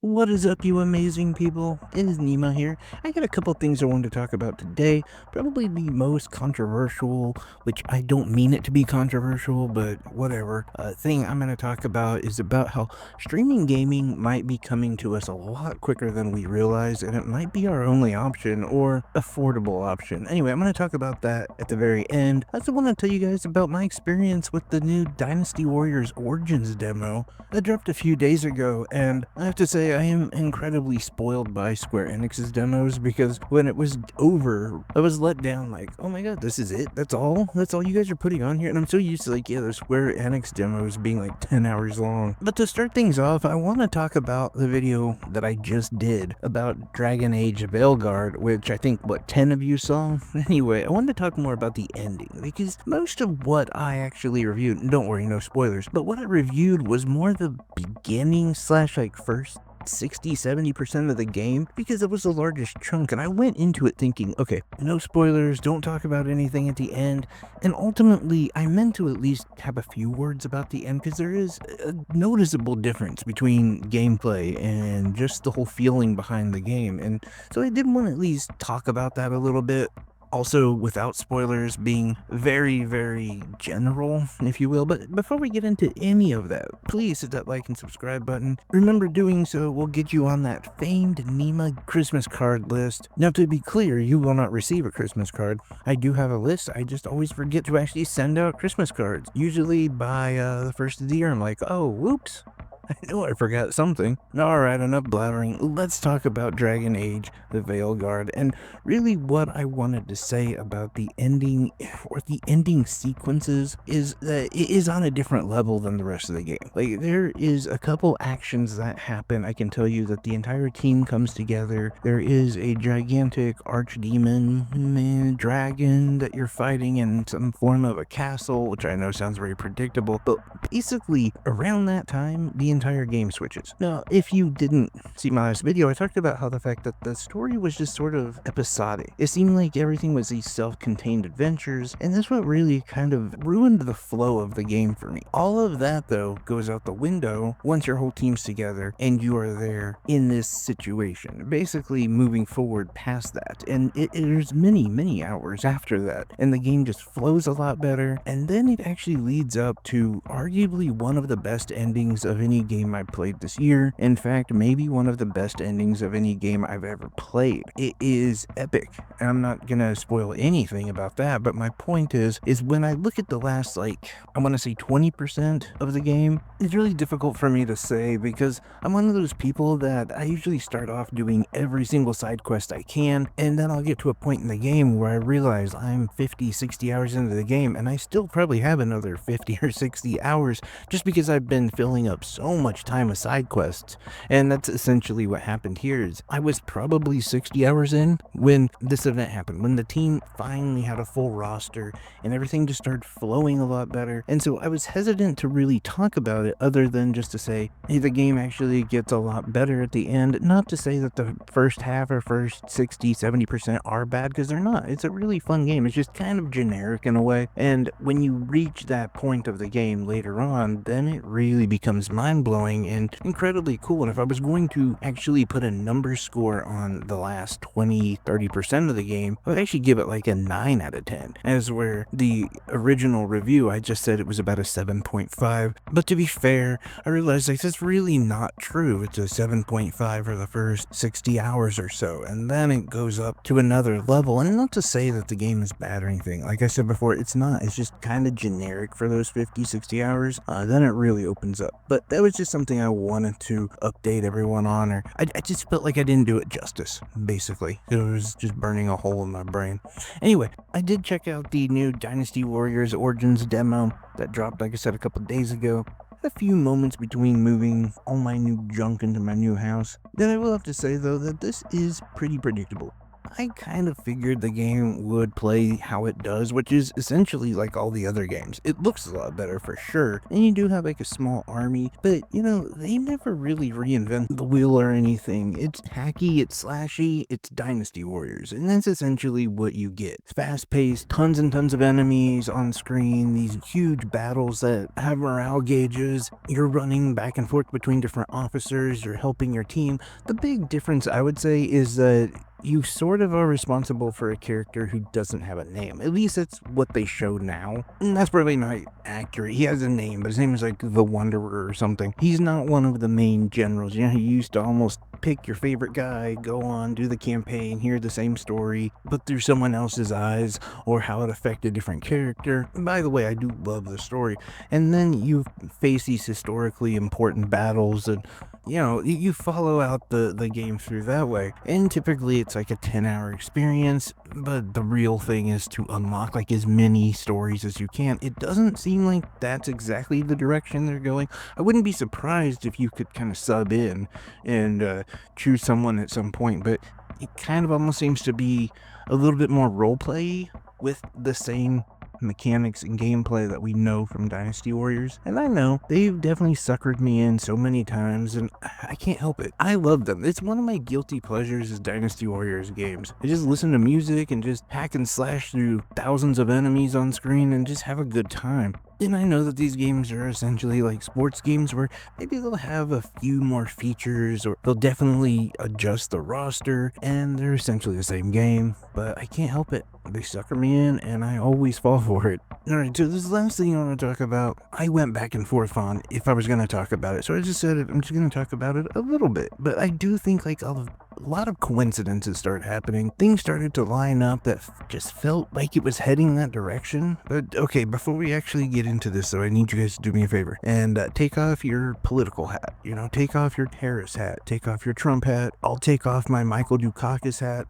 What is up, you amazing people? It is Nima here. I got a couple things I wanted to talk about today. Probably the most controversial, which I don't mean it to be controversial, but whatever, thing I'm going to talk about is about how streaming gaming might be coming to us a lot quicker than we realize, and it might be our only option or affordable option. Anyway, I'm going to talk about that at the very end. I also want to tell you guys about my experience with the new Dynasty Warriors Origins demo that dropped a few days ago, and I have to say I am incredibly spoiled by Square Enix's demos because when it was over, I was let down like, oh my god, this is it? That's all? That's all you guys are putting on here? And I'm so used to like, yeah, the Square Enix demos being like 10 hours long. But to start things off, I want to talk about the video that I just did about Dragon Age Veilguard, which I think, what, 10 of you saw? Anyway, I wanted to talk more about the ending because most of what I actually reviewed, and don't worry, no spoilers, but what I reviewed was more the beginning slash like first 60-70% of the game because it was the largest chunk, and I went into it thinking, okay, no spoilers, don't talk about anything at the end, and ultimately I meant to at least have a few words about the end because there is a noticeable difference between gameplay and just the whole feeling behind the game, and so I did want to at least talk about that a little bit. Also, without spoilers, being very, very general, if you will. But before we get into any of that, please hit that like and subscribe button. Remember, doing so will get you on that famed Nima Christmas card list. Now, to be clear, you will not receive a Christmas card. I do have a list. I just always forget to actually send out Christmas cards. Usually by the first of the year, I'm like, oh, whoops. I knew I forgot something. Alright, enough blabbering. Let's talk about Dragon Age, the Veilguard, and really what I wanted to say about the ending, or the ending sequences, is that it is on a different level than the rest of the game. Like, there is a couple actions that happen. I can tell you that the entire team comes together. There is a gigantic archdemon, dragon that you're fighting in some form of a castle, which I know sounds very predictable, but basically, around that time, the entire game switches. Now, if you didn't see my last video, I talked about how the fact that the story was just sort of episodic. It seemed like everything was these self-contained adventures, and that's what really kind of ruined the flow of the game for me. All of that, though, goes out the window once your whole team's together and you are there in this situation. Basically, moving forward past that, and there's many, many hours after that, and the game just flows a lot better, and then it actually leads up to arguably one of the best endings of any game I played this year. In fact, maybe one of the best endings of any game I've ever played. It is epic. I'm not gonna spoil anything about that, but my point is when I look at the last, like, I want to say 20% of the game, it's really difficult for me to say because I'm one of those people that I usually start off doing every single side quest I can, and then I'll get to a point in the game where I realize I'm 50, 60 hours into the game, and I still probably have another 50 or 60 hours just because I've been filling up so much time with side quests. And that's essentially what happened here. Is I was probably 60 hours in when this event happened, when the team finally had a full roster and everything just started flowing a lot better. And so I was hesitant to really talk about it other than just to say, hey, the game actually gets a lot better at the end. Not to say that the first half or first 60-70% are bad, because they're not. It's a really fun game. It's just kind of generic in a way. And when you reach that point of the game later on, then it really becomes mind-blowing and incredibly cool. And if I was going to actually put a number score on the last 20-30% of the game, I would actually give it like a 9 out of 10. As where the original review, I just said it was about a 7.5. But to be fair, I realized like that's really not true. It's a 7.5 for the first 60 hours or so, and then it goes up to another level. And not to say that the game is bad or anything. Like I said before, it's not. It's just kind of generic for those 50-60 hours. Then it really opens up. But that was just something I wanted to update everyone on, or I just felt like I didn't do it justice, basically. It was just burning a hole in my brain. Anyway, I did check out the new Dynasty Warriors Origins demo that dropped, like I said, a couple days ago. A few moments between moving all my new junk into my new house. Then I will have to say, though, that this is pretty predictable. I kind of figured the game would play how it does, which is essentially like all the other games. It looks a lot better for sure, and you do have like a small army, but they never really reinvent the wheel or anything. It's hacky, it's slashy, it's Dynasty Warriors, and that's essentially what you get. Fast paced, tons and tons of enemies on screen, these huge battles that have morale gauges. You're running back and forth between different officers, you're helping your team. The big difference, I would say, is that you sort of are responsible for a character who doesn't have a name. At least that's what they show now. And that's probably not accurate. He has a name, but his name is like the Wanderer or something. He's not one of the main generals. He used to almost pick your favorite guy, go on, do the campaign, hear the same story, but through someone else's eyes, or how it affected a different character. And by the way, I do love the story. And then you face these historically important battles, and you follow out the game through that way. And typically it's like a 10-hour experience, but the real thing is to unlock like as many stories as you can. It doesn't seem like that's exactly the direction they're going. I wouldn't be surprised if you could kind of sub in and choose someone at some point, but it kind of almost seems to be a little bit more roleplay with the same mechanics and gameplay that we know from Dynasty Warriors. And I know they've definitely suckered me in so many times, and I can't help it. I love them. It's one of my guilty pleasures is Dynasty Warriors games. I just listen to music and just hack and slash through thousands of enemies on screen and just have a good time. And I know that these games are essentially like sports games where maybe they'll have a few more features, or they'll definitely adjust the roster, and they're essentially the same game, but I can't help it. They sucker me in, and I always fall for it. Alright, so this last thing I want to talk about, I went back and forth on if I was going to talk about it, so I just said it, I'm just going to talk about it a little bit. But I do think like a lot of coincidences started happening. Things started to line up that just felt like it was heading that direction. But okay, before we actually get into this, though, I need you guys to do me a favor and take off your political hat. Take off your Tariffs hat. Take off your Trump hat. I'll take off my Michael Dukakis hat.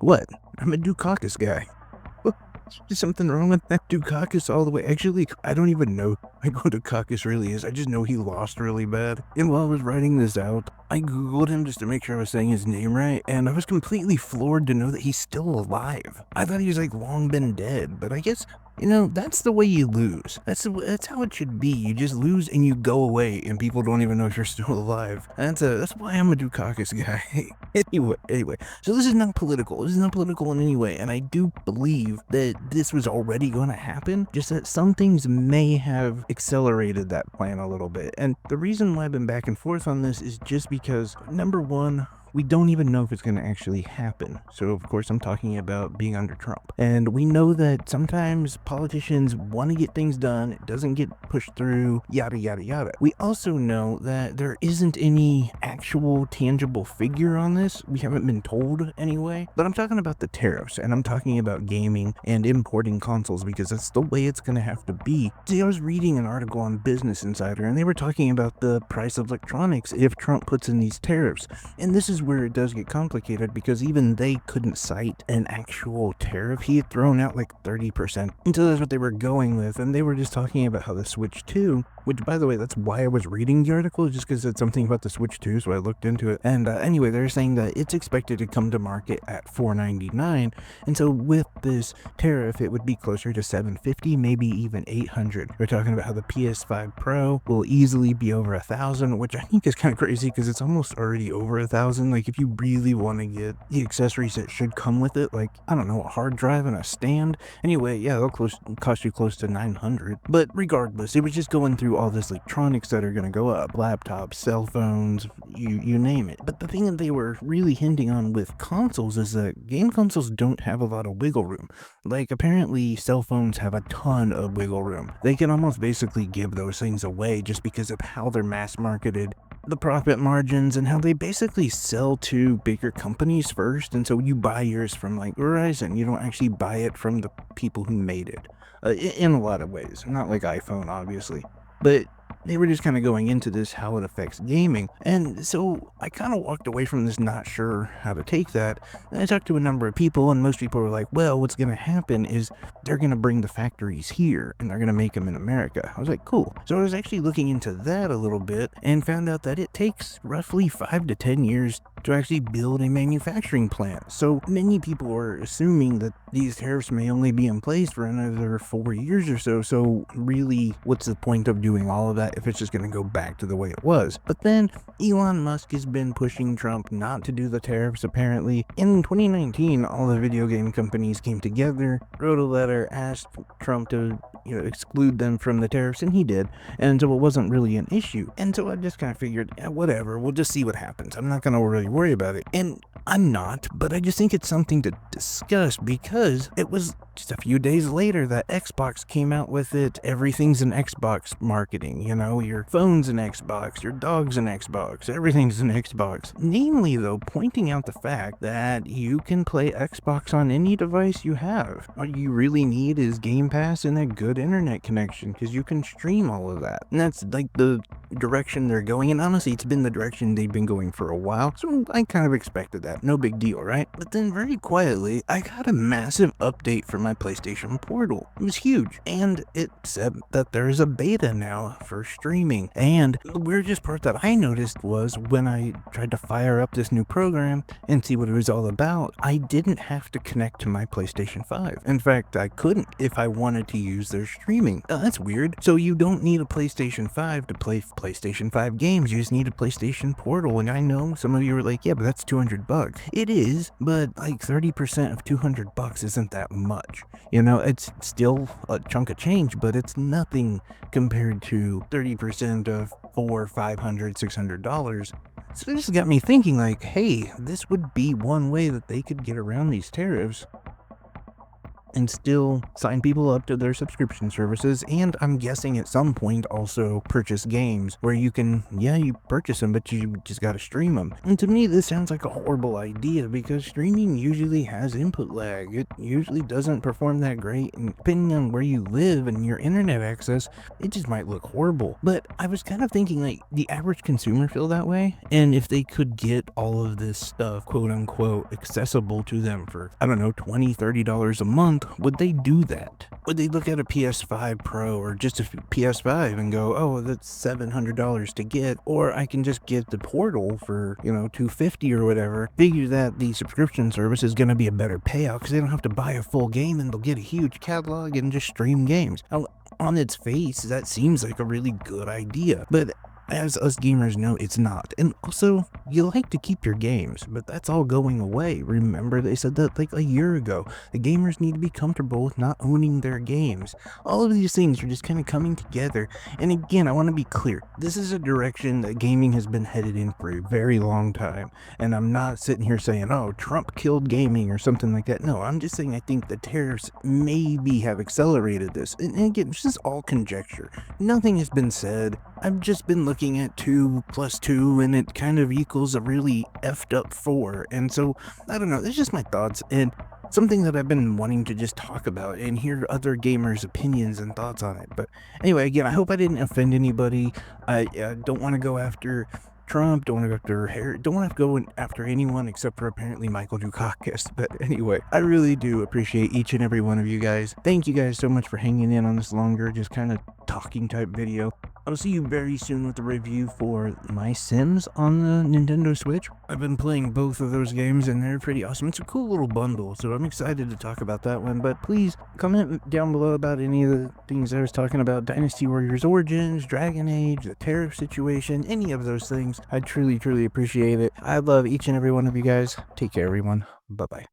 What? I'm a Dukakis guy. Is something wrong with that Dukakis all the way? Actually, I don't even know who Dukakis really is. I just know he lost really bad. And while I was writing this out, I googled him just to make sure I was saying his name right, and I was completely floored to know that he's still alive. I thought he was like long been dead, but I guess that's the way you lose. That's how it should be. You just lose and you go away, and people don't even know if you're still alive. That's why I'm a Dukakis guy. Anyway, so this is not political. This is not political in any way, and I do believe that this was already going to happen, just that some things may have accelerated that plan a little bit. And the reason why I've been back and forth on this is just because, number one, we don't even know if it's going to actually happen. So, of course, I'm talking about being under Trump. And we know that sometimes politicians want to get things done, it doesn't get pushed through, yada, yada, yada. We also know that there isn't any actual tangible figure on this. We haven't been told anyway. But I'm talking about the tariffs, and I'm talking about gaming and importing consoles, because that's the way it's going to have to be. See, I was reading an article on Business Insider, and they were talking about the price of electronics if Trump puts in these tariffs. And this is where it does get complicated, because even they couldn't cite an actual tariff. He had thrown out like 30%. And so that's what they were going with, and they were just talking about how the Switch 2, which, by the way, that's why I was reading the article, just because it's something about the Switch 2, so I looked into it. And anyway, they're saying that it's expected to come to market at $499, and so with this tariff, it would be closer to $750, maybe even $800. We're talking about how the PS5 Pro will easily be over $1,000, which I think is kind of crazy, because it's almost already over $1,000. Like, if you really want to get the accessories that should come with it, like, I don't know, a hard drive and a stand. Anyway, yeah, they'll cost you close to $900. But regardless, it was just going through all this electronics that are going to go up. Laptops, cell phones, you name it. But the thing that they were really hinting on with consoles is that game consoles don't have a lot of wiggle room. Like, apparently cell phones have a ton of wiggle room. They can almost basically give those things away just because of how they're mass marketed, the profit margins, and how they basically sell to bigger companies first. And so you buy yours from like Verizon, you don't actually buy it from the people who made it, in a lot of ways. Not like iPhone, obviously, but they were just kind of going into this, how it affects gaming. And so I kind of walked away from this not sure how to take that. And I talked to a number of people, and most people were like, well, what's going to happen is they're going to bring the factories here and they're going to make them in America. I was like, cool. So I was actually looking into that a little bit and found out that it takes roughly 5 to 10 years to actually build a manufacturing plant. So many people are assuming that these tariffs may only be in place for another 4 years or so. So really, what's the point of doing all of that if it's just going to go back to the way it was? But then Elon Musk has been pushing Trump not to do the tariffs, apparently. In 2019, all the video game companies came together, wrote a letter, asked Trump to exclude them from the tariffs, and he did. And so it wasn't really an issue. And so I just kind of figured, whatever, we'll just see what happens. I'm not going to really worry about it. And I'm not, but I just think it's something to discuss because it was just a few days later that Xbox came out with it. Everything's an Xbox marketing, your phone's an Xbox, your dog's an Xbox, everything's an Xbox. Namely, though, pointing out the fact that you can play Xbox on any device you have. All you really need is Game Pass and a good internet connection because you can stream all of that. And that's like the direction they're going, and honestly, it's been the direction they've been going for a while, so I kind of expected that. No big deal, right? But then very quietly, I got a massive update for my PlayStation Portal. It was huge, and it said that there's a beta now for streaming. And the weirdest part that I noticed was when I tried to fire up this new program and see what it was all about, I didn't have to connect to my PlayStation 5. In fact, I couldn't if I wanted to use their streaming. That's weird. So you don't need a PlayStation 5 to play PlayStation 5 games. You just need a PlayStation Portal. And I know some of you are like, yeah, but that's $200. It is, but like 30% of $200 isn't that much. It's still a chunk of change, but it's nothing compared to 30% of $400, $500, $600. So this got me thinking like, hey, this would be one way that they could get around these tariffs and still sign people up to their subscription services, and I'm guessing at some point also purchase games where you can, you purchase them, but you just gotta stream them. And to me, this sounds like a horrible idea because streaming usually has input lag. It usually doesn't perform that great, and depending on where you live and your internet access, it just might look horrible. But I was kind of thinking like, the average consumer feel that way, and if they could get all of this stuff, quote unquote, accessible to them for, I don't know, $20, $30 a month, would they do that? Would they look at a PS5 Pro or just a PS5 and go, oh, that's $700 to get, or I can just get the Portal for, $250 or whatever, figure that the subscription service is going to be a better payout because they don't have to buy a full game and they'll get a huge catalog and just stream games. Now, on its face, that seems like a really good idea, but as us gamers know, it's not. And also, you like to keep your games, but that's all going away. Remember, they said that like a year ago. The gamers need to be comfortable with not owning their games. All of these things are just kind of coming together. And again, I want to be clear. This is a direction that gaming has been headed in for a very long time. And I'm not sitting here saying, oh, Trump killed gaming or something like that. No, I'm just saying I think the tariffs maybe have accelerated this. And again, this is all conjecture. Nothing has been said. I've just been looking at 2 plus 2 and it kind of equals a really effed up 4. And so, I don't know, that's just my thoughts and something that I've been wanting to just talk about and hear other gamers' opinions and thoughts on it. But anyway, again, I hope I didn't offend anybody. I don't want to go after Trump, don't want to go after Harry, don't want to go after anyone except for apparently Michael Dukakis. But anyway, I really do appreciate each and every one of you guys. Thank you guys so much for hanging in on this longer, just kind of talking type video. I'll see you very soon with a review for My Sims on the Nintendo Switch. I've been playing both of those games and they're pretty awesome. It's a cool little bundle, so I'm excited to talk about that one. But please comment down below about any of the things I was talking about. Dynasty Warriors Origins, Dragon Age, the tariff situation, any of those things. I truly, truly appreciate it. I love each and every one of you guys. Take care, everyone. Bye-bye.